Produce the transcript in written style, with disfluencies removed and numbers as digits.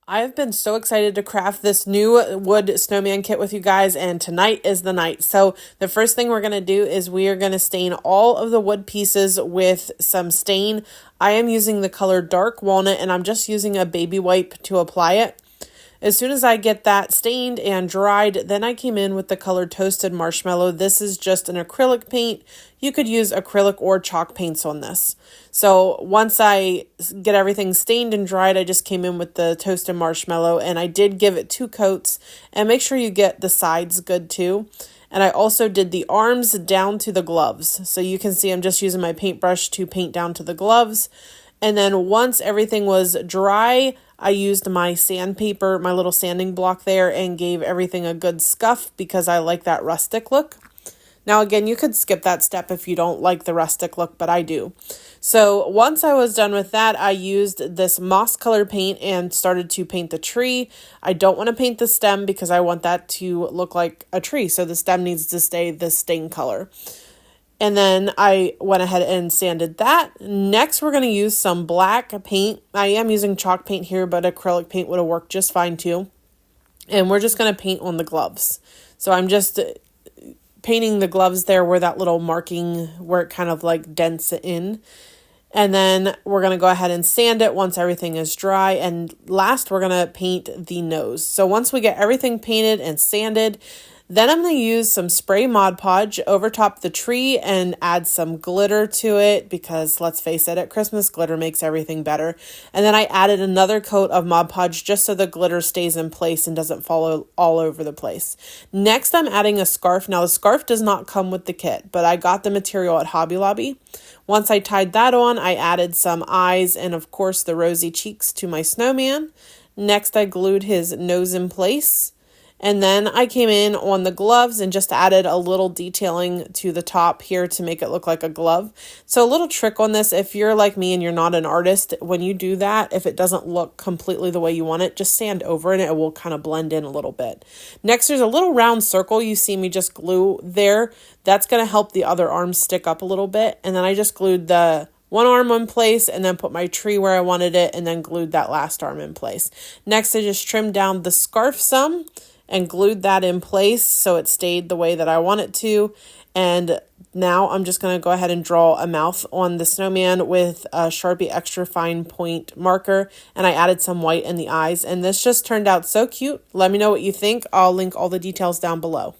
I've been so excited to craft this new wood snowman kit with you guys, and tonight is the night. So the first thing we're going to do is we are going to stain all of the wood pieces with some stain. I am using the color dark walnut, and I'm just using a baby wipe to apply it. As soon as I get that stained and dried, then I came in with the color toasted marshmallow. This is just an acrylic paint. You could use acrylic or chalk paints on this. So once I get everything stained and dried, I just came in with the toasted marshmallow, and I did give it 2 coats. And make sure you get the sides good too. And I also did the arms down to the gloves. So you can see I'm just using my paintbrush to paint down to the gloves. And then once everything was dry, I used my sandpaper, my little sanding block there, and gave everything a good scuff because I like that rustic look. Now again, you could skip that step if you don't like the rustic look, but I do. So once I was done with that, I used this moss color paint and started to paint the tree. I don't want to paint the stem because I want that to look like a tree. So the stem needs to stay the stain color. And then I went ahead and sanded that. Next, we're going to use some black paint. I am using chalk paint here, but acrylic paint would have worked just fine too. And we're just going to paint on the gloves. So I'm just painting the gloves there where that little marking, where it kind of like dents in. And then we're going to go ahead and sand it once everything is dry. And last, we're going to paint the nose. So once we get everything painted and sanded, then I'm going to use some spray Mod Podge over top the tree and add some glitter to it because, let's face it, at Christmas, glitter makes everything better. And then I added another coat of Mod Podge just so the glitter stays in place and doesn't fall all over the place. Next, I'm adding a scarf. Now, the scarf does not come with the kit, but I got the material at Hobby Lobby. Once I tied that on, I added some eyes and, of course, the rosy cheeks to my snowman. Next, I glued his nose in place. And then I came in on the gloves and just added a little detailing to the top here to make it look like a glove. So a little trick on this, if you're like me and you're not an artist, when you do that, if it doesn't look completely the way you want it, just sand over it and it will kind of blend in a little bit. Next, there's a little round circle you see me just glue there. That's going to help the other arms stick up a little bit. And then I just glued the one arm in place and then put my tree where I wanted it and then glued that last arm in place. Next, I just trimmed down the scarf some and glued that in place so it stayed the way that I want it to. And now I'm just going to go ahead and draw a mouth on the snowman with a Sharpie extra fine point marker, and I added some white in the eyes, and this just turned out so cute. Let me know what you think. I'll link all the details down below.